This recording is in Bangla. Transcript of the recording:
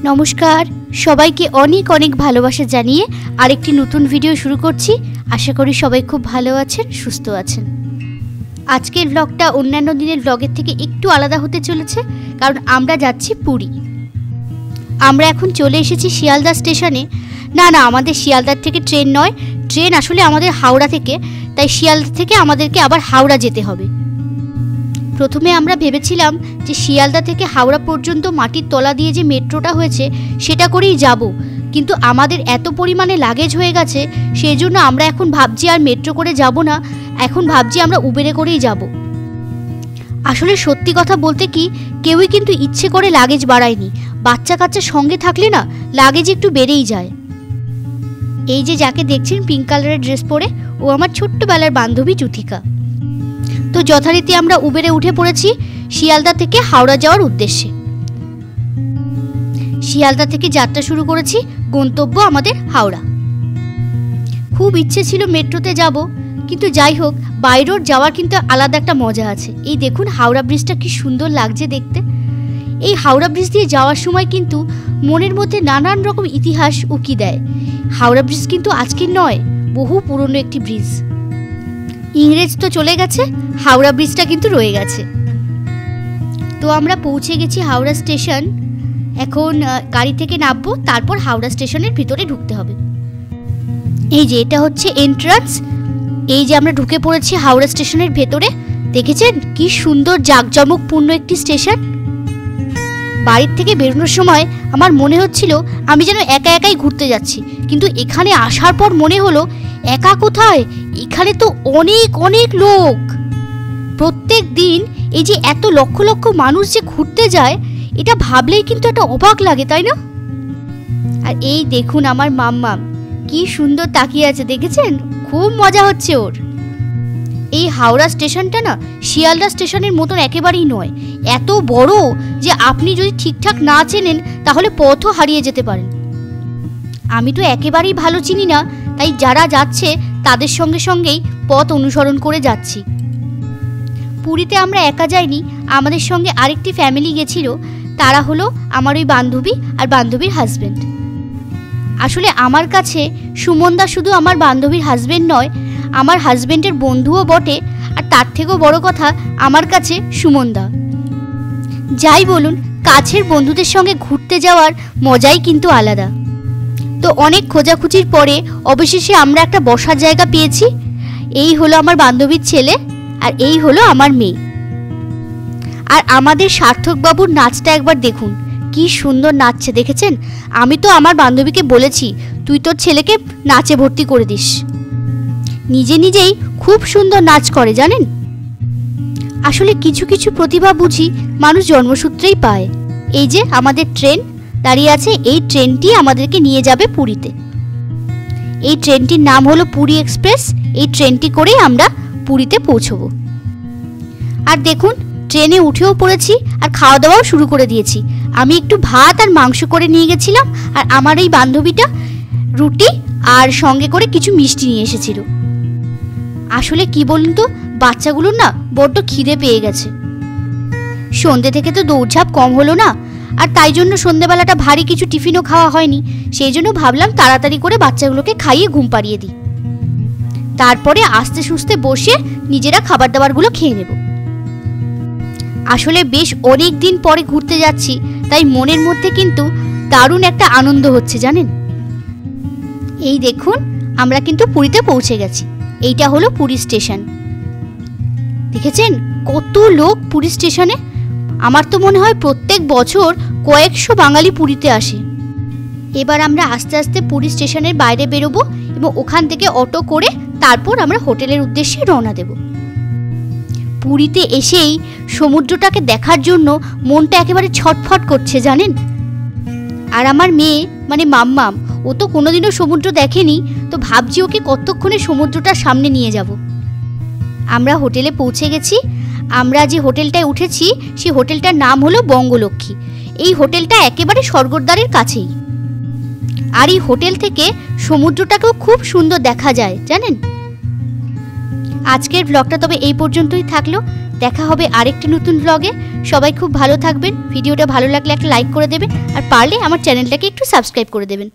নমস্কার, সবাইকে অনেক অনেক ভালোবাসা জানিয়ে আরেকটি নতুন ভিডিও শুরু করছি। আশা করি সবাই খুব ভালো আছেন, সুস্থ আছেন। আজকের ব্লগটা অন্যান্য দিনের ব্লগের থেকে একটু আলাদা হতে চলেছে, কারণ আমরা যাচ্ছি পুরী। আমরা এখন চলে এসেছি শিয়ালদা স্টেশনে। না, আমাদের শিয়ালদার থেকে ট্রেন নয়, ট্রেন আসলে আমাদের হাওড়া থেকে, তাই শিয়ালদা থেকে আমাদেরকে আবার হাওড়া যেতে হবে। প্রথমে আমরা ভেবেছিলাম যে শিয়ালদা থেকে হাওড়া পর্যন্ত মাটির তলা দিয়ে যে মেট্রোটা হয়েছে সেটা করেই যাব, কিন্তু আমাদের এত পরিমাণে লাগেজ হয়ে গেছে, সেই জন্য আমরা এখন ভাবছি আর মেট্রো করে যাব না, এখন ভাবছি আমরা উবেরে করেই যাব। আসলে সত্যি কথা বলতে কি, কেউই কিন্তু ইচ্ছে করে লাগেজ বাড়ায়নি। বাচ্চা কাচ্চা সঙ্গে থাকলে না লাগেজ একটু বেড়েই যায়। এই যে যাকে দেখছেন পিঙ্ক কালারের ড্রেস পরে, ও আমার ছোট্টবেলার বান্ধবী যুথিকা। তো যথারীতি আমরা উবেরে উঠে পড়েছি শিয়ালদা থেকে হাওড়া যাওয়ার উদ্দেশ্যে। শিয়ালদা থেকে যাত্রা শুরু করেছি, গন্তব্য আমাদের হাওড়া। খুব ইচ্ছে ছিল মেট্রোতে যাব, কিন্তু যাই হোক, বাই রোড যাওয়ার কিন্তু আলাদা একটা মজা আছে। এই দেখুন হাওড়া ব্রিজটা কি সুন্দর লাগছে দেখতে। এই হাওড়া ব্রিজ দিয়ে যাওয়ার সময় কিন্তু মনের মধ্যে নানান রকম ইতিহাস উকি দেয়। হাওড়া ব্রিজ কিন্তু আজকের নয়, বহু পুরনো একটি ব্রিজ। ইংরেজ তো চলে গেছে, হাওড়া ব্রিজটা কিন্তু রয়ে গেছে। তো আমরা পৌঁছে গেছি হাওড়া স্টেশন। এখন গাড়ি থেকে নামবো, তারপর হাওড়া স্টেশনের ভিতরে ঢুকতে হবে। এই যে এটা হচ্ছে এন্ট্রান্স। এই যে আমরা ঢুকে পড়েছি হাওড়া স্টেশনের ভেতরে। দেখেছেন কি সুন্দর জাঁকজমকপূর্ণ একটি স্টেশন। বাড়ির থেকে বেরোনোর সময় আমার মনে হচ্ছিল আমি যেন একা একাই ঘুরতে যাচ্ছি, কিন্তু এখানে আসার পর মনে হলো একা কোথায়, এখানে তো অনেক অনেক লোক। প্রত্যেক দিন এই যে এত লক্ষ লক্ষ মানুষ যে ঘুরতে যায়, এটা ভাবলেই কিন্তু একটা অবাক লাগে, তাই না? আর এই দেখুন আমার মাম্মাম কি সুন্দর তাকিয়ে আছে, দেখেছেন? খুব মজা হচ্ছে ওর। এই হাওড়া স্টেশনটা না শিয়ালদা স্টেশনের মতন একেবারেই নয়, এত বড় যে আপনি যদি ঠিকঠাক না চেনেন তাহলে পথও হারিয়ে যেতে পারেন। আমি তো একেবারেই ভালো চিনি না, তাই যারা যাচ্ছে তাদের সঙ্গে সঙ্গেই পথ অনুসরণ করে যাচ্ছি। পুরীতে আমরা একা যাইনি, আমাদের সঙ্গে আরেকটি ফ্যামিলি গেছিল। তারা হলো আমার ওই বান্ধবী আর বান্ধবীর হাজব্যান্ড। আসলে আমার কাছে সুমনদা শুধু আমার বান্ধবীর হাজব্যান্ড নয়, আমার হাজব্যান্ডের বন্ধুও বটে, আর তার থেকেও বড় কথা আমার কাছে সুমনদা। যাই বলুন, কাছের বন্ধুদের সঙ্গে ঘুরতে যাওয়ার মজাই কিন্তু আলাদা। তো অনেক খোঁজাখুঁজির পরে অবশেষে আমরা একটা বসার জায়গা পেয়েছি। এই হলো আমার বান্ধবীর ছেলে, আর এই হলো আমার মেয়ে। আর আমাদের সার্থক বাবুর নাচটা একবার দেখুন, কি সুন্দর নাচছে, দেখেছেন? আমি তো আমার বান্ধবীকে বলেছি তুই তোর ছেলেকে নাচে ভর্তি করে দিস। নিজে নিজেই খুব সুন্দর নাচ করে, জানেন? আসলে কিছু কিছু প্রতিভা বুঝি মানুষ জন্মসূত্রেই পায়। এই যে আমাদের ট্রেন দাঁড়িয়ে আছে, এই ট্রেনটি আমাদেরকে নিয়ে যাবে পুরীতে। এই ট্রেনটির নাম হলো পুরী এক্সপ্রেস। এই ট্রেনটি করেই আমরা পুরীতে পৌঁছবো। আর দেখুন ট্রেনে উঠেও পড়েছি আর খাওয়া দাওয়াও শুরু করে দিয়েছি। আমি একটু ভাত আর মাংস করে নিয়ে গেছিলাম, আর আমার এই বান্ধবীটা রুটি আর সঙ্গে করে কিছু মিষ্টি নিয়ে এসেছিল। আসলে কি বলুন তো, বাচ্চাগুলোর না বড্ড খিদে পেয়ে গেছে। সন্ধ্যে থেকে তো দৌড়ঝাঁপ কম হলো না, আর তাই জন্য সন্ধ্যেবেলাটা ভারী কিছু টিফিনও খাওয়া হয়নি। সেই জন্য ভাবলাম তাড়াতাড়ি করে বাচ্চাগুলোকে খাইয়ে ঘুম পাড়িয়ে দিই, তারপরে আস্তে সুস্তে বসে নিজেরা খাবার দাবারগুলো খেয়ে নেব। আসলে বেশ অনেক দিন পরে ঘুরতে যাচ্ছি, তাই মনের মধ্যে কিন্তু দারুণ একটা আনন্দ হচ্ছে, জানেন? এই দেখুন আমরা কিন্তু পুরীতে পৌঁছে গেছি। এইটা হলো পুরী স্টেশন। দেখেছেন কত লোক পুরী স্টেশনে? আমার তো মনে হয় প্রত্যেক বছর কয়েকশো বাঙালি পুরীতে আসে। এবার আমরা আস্তে আস্তে পুরী স্টেশনের বাইরে বেরোবো এবং ওখান থেকে অটো করে তারপর আমরা হোটেলের উদ্দেশ্যে রওনা দেব। পুরীতে এসেই সমুদ্রটাকে দেখার জন্য মনটা একেবারে ছটফট করছে, জানেন? আর আমার মেয়ে মানে মাম্মাম, ও তো কোনোদিনও সমুদ্র দেখেনি, তো ভাবছি ওকে কতক্ষণে সমুদ্রটার সামনে নিয়ে যাব। আমরা হোটেলে পৌঁছে গেছি। আমরা যে হোটেলটায় উঠেছি সেই হোটেলটার নাম হলো বঙ্গলক্ষ্মী। এই হোটেলটা একেবারে স্বর্গদ্বারের কাছেই, আর এই হোটেল থেকে সমুদ্রটাকেও খুব সুন্দর দেখা যায়, জানেন? আজকের ব্লগটা তবে এই পর্যন্তই থাকলো। দেখা হবে আরেকটি নতুন ব্লগে। সবাই খুব ভালো থাকবেন। ভিডিওটা ভালো লাগলে একটা লাইক করে দেবেন, আর পারলে আমার চ্যানেলটাকে একটু সাবস্ক্রাইব করে দেবেন।